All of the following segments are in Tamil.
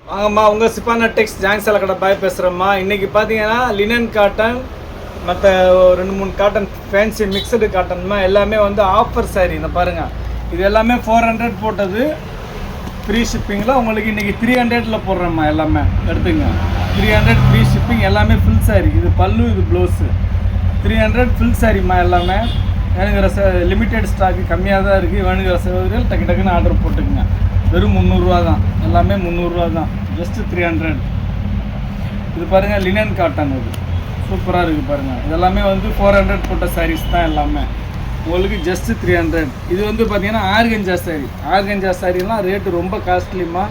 வாங்கம்மா, உங்கள் சிப்பானா டெக்ஸ் ஜாயின் சேலை கடை பாய் பேசுகிறேம்மா. இன்றைக்கி பார்த்தீங்கன்னா லினன் காட்டன் மற்ற 2-3 காட்டன் ஃபேன்சி மிக்சடு காட்டன்மா எல்லாமே வந்து ஆஃபர் சாரீ. இந்த பாருங்கள், இது எல்லாமே 400 போட்டது ஃப்ரீ ஷிப்பிங்கில். உங்களுக்கு இன்றைக்கி 300 போடுறேம்மா. எல்லாமே எடுத்துங்க, 300 ஃப்ரீ ஷிப்பிங். எல்லாமே ஃபுல் சாரீ. இது பல்லு, இது ப்ளவுஸு. 300 ஃபுல் சாரீம்மா. எல்லாமே வேணுங்கிற லிமிட்டெட் ஸ்டாக்கு கம்மியாக தான் இருக்குது. வேணுங்கிற சகோதரிகள் டக்கு டக்குன்னு ஆர்டர் போட்டுக்குங்க. வெறும் 300 தான். எல்லாமே 300 தான். ஜஸ்ட்டு 300. இது பாருங்கள், லினன் காட்டன். இது சூப்பராக இருக்குது பாருங்கள். இதெல்லாமே வந்து 400 போட்ட சாரீஸ் தான் எல்லாமே. உங்களுக்கு ஜஸ்ட்டு 300. இது வந்து பார்த்திங்கன்னா ஆர்கஞ்சா சாரீ. ஆர்கஞ்சா சாரீலாம் ரேட்டு ரொம்ப காஸ்ட்லிமா.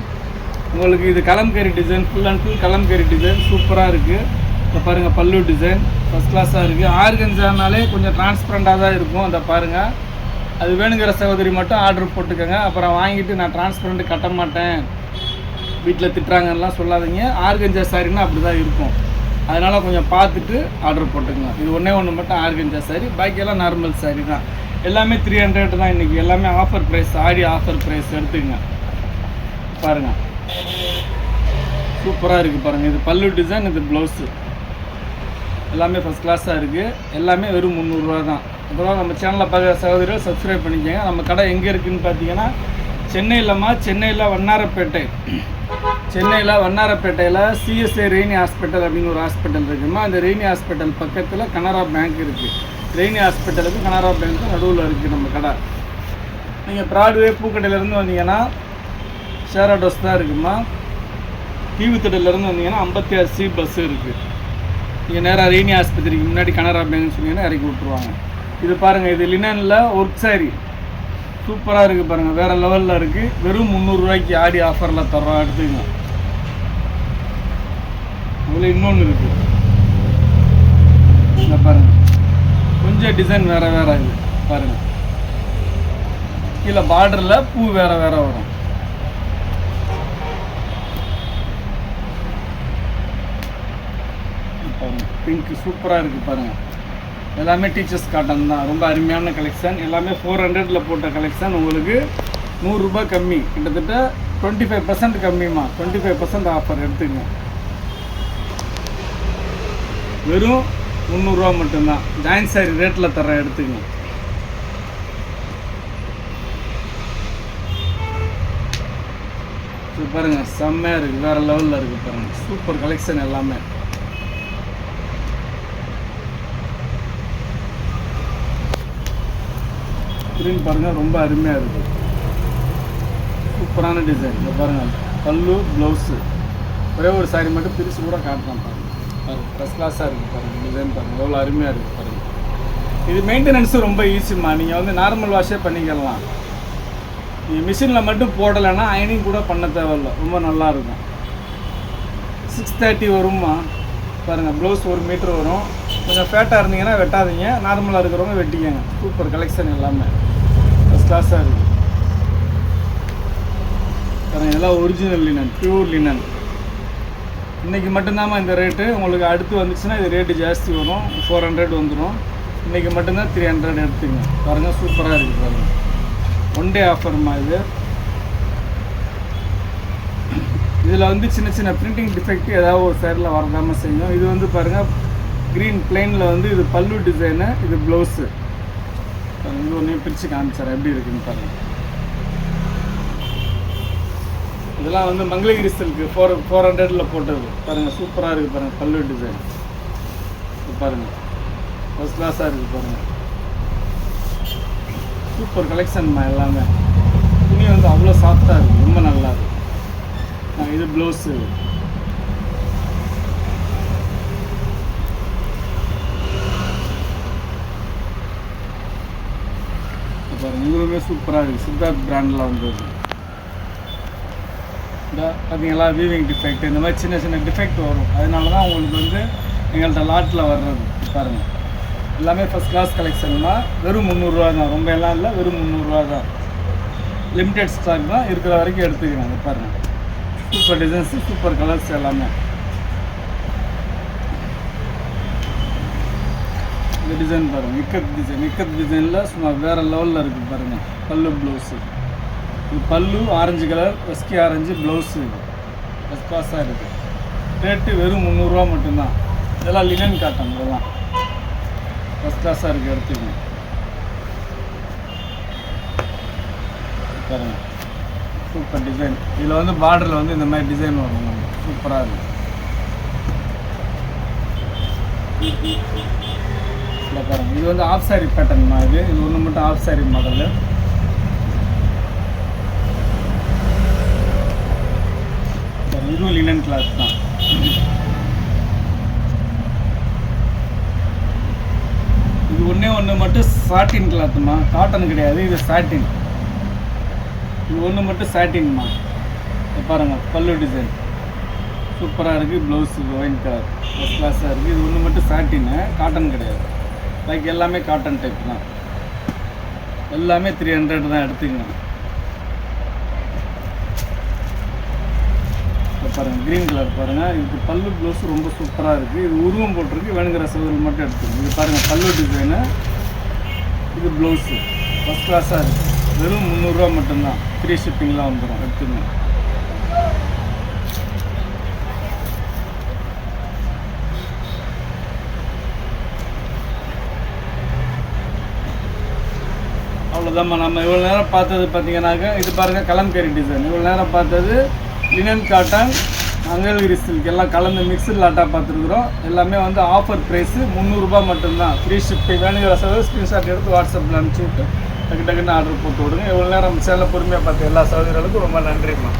உங்களுக்கு இது kalamkari design, full and full kalamkari design சூப்பராக இருக்குது. இப்போ பாருங்கள், பல்லு டிசைன் ஃபஸ்ட் கிளாஸாக இருக்குது. ஆர்கஞ்சானாலே கொஞ்சம் டிரான்ஸ்பரண்ட்டாக தான் இருக்கும். அதை பாருங்கள். அது வேணுங்கிற சகோதரி மட்டும் ஆர்டர் போட்டுக்கோங்க. அப்புறம் வாங்கிட்டு நான் டிரான்ஸ்பரண்ட் கட்ட மாட்டேன், வீட்டில் திட்டுறாங்கலாம் சொல்லாதீங்க. ஆர்கஞ்சா சாரின்னா அப்படி தான் இருக்கும். அதனால் கொஞ்சம் பார்த்துட்டு ஆர்டர் போட்டுக்கோங்க. இது ஒன்று மட்டும் ஆர்கஞ்சா சாரி, பாக்கியெல்லாம் நார்மல் சாரி தான். எல்லாமே 300 தான் இன்றைக்கி. எல்லாமே ஆஃபர் ப்ரைஸ், ஆடி ஆஃபர் ப்ரைஸ் எடுத்துக்கங்க. பாருங்கள், சூப்பராக இருக்குது பாருங்கள். இது பல்லு டிசைன், இது ப்ளவுஸு. எல்லாமே ஃபஸ்ட் கிளாஸாக இருக்குது. எல்லாமே வெறும் 300 தான். அப்புறம் நம்ம சேனலில் பார்க்குற சகோதரிகள் சப்ஸ்கிரைப் பண்ணிக்கோங்க. நம்ம கடை எங்கே இருக்குதுன்னு பார்த்தீங்கன்னா சென்னையிலம்மா, சென்னையில் வண்ணாரப்பேட்டை. சென்னையில் வண்ணாரப்பேட்டையில் சிஎஸ்ஐ ரெய்னி ஹாஸ்பிட்டல் அப்படின்னு ஒரு ஹாஸ்பிட்டல் இருக்குதுமா. அந்த ரெய்னி ஹாஸ்பிட்டல் பக்கத்தில் கனரா பேங்க் இருக்குது. ரெய்னி ஹாஸ்பிட்டலுக்கு கனரா பேங்க்கு நடுவில் இருக்குது நம்ம கடை. நீங்கள் ப்ராட்வே பூக்கடையிலேருந்து வந்தீங்கன்னா ஷேர் ஆட்டோஸ் தான் இருக்குதுமா. தீவுத்திடலேருந்து வந்தீங்கன்னா 56C பஸ்ஸு இருக்குது. நீங்கள் நேராக ரெய்னி ஆஸ்பத்திரிக்கு முன்னாடி கனரா பேங்க்னு சொன்னீங்கன்னா இறக்கி விட்ருவாங்க. இது பாருங்கள், இது லினனில் ஒர்க் சாரி சூப்பராக இருக்குது பாருங்கள். வேறு லெவலில் இருக்குது. வெறும் 300 ஆடி ஆஃபரில் தர்றோம். எடுத்துங்க. அதில் இன்னொன்று இருக்குது. இங்கே பாருங்கள், கொஞ்சம் டிசைன் வேறு இது பாருங்கள். கீழே பார்டரில் பூ வேறு வரும். பிங்க் சூப்பராக இருக்குது பாருங்கள். எல்லாமே டீச்சர்ஸ் காட்டன் தான். ரொம்ப அருமையான கலெக்ஷன். எல்லாமே 400 போட்ட கலெக்ஷன். உங்களுக்கு 100 ரூபாய் கம்மி, கிட்டத்தட்ட 25% கம்மிமா. 25% ஆஃபர் எடுத்துக்கங்க. வெறும் 300 ரூபா மட்டும்தான். ஜாயின் சாரி ரேட்டில் தர எடுத்துக்கங்க. இது பாருங்கள், செம்மையாக இருக்குது. வேறு லெவலில் இருக்குது பாருங்கள். சூப்பர் கலெக்ஷன் எல்லாமே. ஸ்க்ரீன் பாருங்கள், ரொம்ப அருமையாக இருக்குது. சூப்பரான டிசைன். இதை பாருங்கள், பல்லு ப்ளவுஸு. ஒரே ஒரு சாரி மட்டும் பிரித்து கூட காட்டலாம் பாருங்கள். ஃபஸ்ட் கிளாஸாக இருக்குது பாருங்கள். டிசைன் பாருங்கள், எவ்வளோ அருமையாக இருக்குது பாருங்கள். இது மெயின்டெனன்ஸும் ரொம்ப ஈஸிம்மா. நீங்கள் வந்து நார்மல் வாஷே பண்ணிக்கலாம். நீங்கள் மிஷினில் மட்டும் போடலைன்னா அயனிங் கூட பண்ண தேவையில்லை. ரொம்ப நல்லாயிருக்கும். 630 வரும்மா. பாருங்கள், ப்ளவுஸ் 1 மீட்டர் வரும். கொஞ்சம் ஃபேட்டாக இருந்தீங்கன்னா வெட்டாதீங்க, நார்மலாக இருக்கிறவங்க வெட்டிக்கங்க. சூப்பர் கலெக்ஷன் எல்லாமே ஃபஸ்ட் கிளாஸாக இருக்குது பாருங்கள். எல்லாம் ஒரிஜினல் லினன், ப்யூர் லினன். இன்றைக்கி மட்டும்தாம்மா இந்த ரேட்டு. உங்களுக்கு அடுத்து வந்துச்சுன்னா இது ரேட்டு ஜாஸ்தி வரும். 400 வந்துடும். இன்றைக்கி மட்டும்தான் 300 எடுத்துங்க. பாருங்கள், சூப்பராக இருக்குது பாருங்கள். 1 டே ஆஃபர்மா இது. இதில் வந்து சின்ன சின்ன பிரிண்டிங் டிஃபெக்ட் ஏதாவது ஒரு சைடில் வரதாமல் செய்யும். இது வந்து பாருங்கள், க்ரீன் பிளெயினில் வந்து இது பல்லு டிசைனு, இது ப்ளவுஸு. இது ஒன்று பிரித்து காமிச்சார் எப்படி இருக்குதுன்னு பாருங்கள். இதெல்லாம் வந்து மங்களகிரி சில்க்கு 400 போட்டது பாருங்கள். சூப்பராக இருக்குது பாருங்கள். பல்லு டிசைன் இது பாருங்கள், ஃபஸ்ட் கிளாஸாக இருக்குது பாருங்கள். சூப்பர் கலெக்ஷன்மா. எல்லாமே துணி வந்து அவ்வளோ சாஃப்டாக இருக்குது, ரொம்ப நல்லா இருக்குது. இது ப்ளவுஸு. பாருங்கள், இதுவுமே சூப்பராக இருக்குது. சித்தார்த் பிராண்டில் வந்தது. இந்த பார்த்தீங்களா, வீவிங் டிஃபெக்ட், இந்த மாதிரி சின்ன சின்ன டிஃபெக்ட் வரும். அதனால தான் உங்களுக்கு வந்து எங்கள்கிட்ட லாட்டில் வர்றது. பாருங்கள், எல்லாமே ஃபஸ்ட் கிளாஸ் கலெக்ஷன்லாம். வெறும் 300 தான். ரொம்ப எல்லாம் இல்லை, வெறும் 300 தான். லிமிடெட் ஸ்டாக் தான். இருக்கிற வரைக்கும் எடுத்துக்கிறாங்க. பாருங்கள், சூப்பர் டிசைன்ஸு, சூப்பர் கலர்ஸ் எல்லாமே. இந்த டிசைன் பாருங்கள், இக்கத் டிசைனில் சும்மா வேறு லெவலில் இருக்குது பாருங்கள். பல்லு ப்ளவுஸு. இது பல்லு ஆரஞ்சு கலர், வஸ்கி ஆரஞ்சு ப்ளவுஸு. ஃபஸ்ட் கிளாஸாக இருக்குது. ரேட்டு வெறும் 300 மட்டும்தான். இதெல்லாம் லினன் காட்டன், இதெல்லாம் ஃபஸ்ட் கிளாஸாக இருக்குது, எடுத்துக்கணும். பாருங்கள், சூப்பர் டிசைன். இதில் வந்து பார்டரில் வந்து இந்த மாதிரி டிசைன் வரும், சூப்பராக இருக்கும். இல்லை பாருங்கள், இது வந்து ஆஃப் சாரி பேட்டர்ன் மாதிரி. இது ஒன்று மட்டும் ஆஃப் சாரி மாடலு. இதுவும் லினன் கிளாத் தான். இது ஒன்று மட்டும் சாட்டின் கிளாத்துமா, காட்டன் கிடையாது, இது சாட்டின். இது ஒன்று மட்டும் சாட்டின்மா. பாருங்கள், பல்லு டிசைன் சூப்பராக இருக்குது. ப்ளவுஸு ஒயின் கலர் ஃபஸ்ட் கிளாஸாக இருக்குது. இது ஒன்று மட்டும் சாட்டின்னு, காட்டன் கிடையாது. லைக் எல்லாமே காட்டன் டைப் தான். எல்லாமே 300 தான், எடுத்துக்கணும். பாருங்கள், க்ரீன் கலர் பாருங்கள். இதுக்கு பல்லு ப்ளவுஸு ரொம்ப சூப்பராக இருக்குது. இது உருவம் போட்டிருக்கு, வேணுங்கிற சவுதல் மட்டும் எடுத்துக்கணும். இது பாருங்கள், பல்லு டிசைனு, இது ப்ளவுஸு ஃபஸ்ட் கிளாஸாக இருக்குது. வெறும் 300 மட்டும்தான். ஃப்ரீ ஷிப்பிங்லாம் வந்துடும், எடுத்துக்கணும். அவ்வளோதாம்மா. நம்ம இவ்வளோ நேரம் பார்த்தது பார்த்தீங்கன்னாக்கா, இது பாருங்கள் கலம்கரி டிசைன். இவ்வளோ நேரம் பார்த்தது லினன் காட்டன், மங்கள்கிரி சில்க் எல்லாம் கலந்து மிக்சர் லாட்டாக பார்த்துருக்குறோம். எல்லாமே வந்து ஆஃபர் ப்ரைஸு 300 மட்டும்தான். Free shipping. வேணுங்கிற ஸ்க்ரீன்ஷாட் எடுத்து வாட்ஸ்அப்பில் அனுப்பிச்சி விட்டு டக்குன்னு ஆர்டர் போட்டு விடுங்க. இவ்வளோ நேரம் சேனலை பொறுமையாக பார்த்து எல்லா சகோதரர்களுக்கும் ரொம்ப நன்றிம்மா.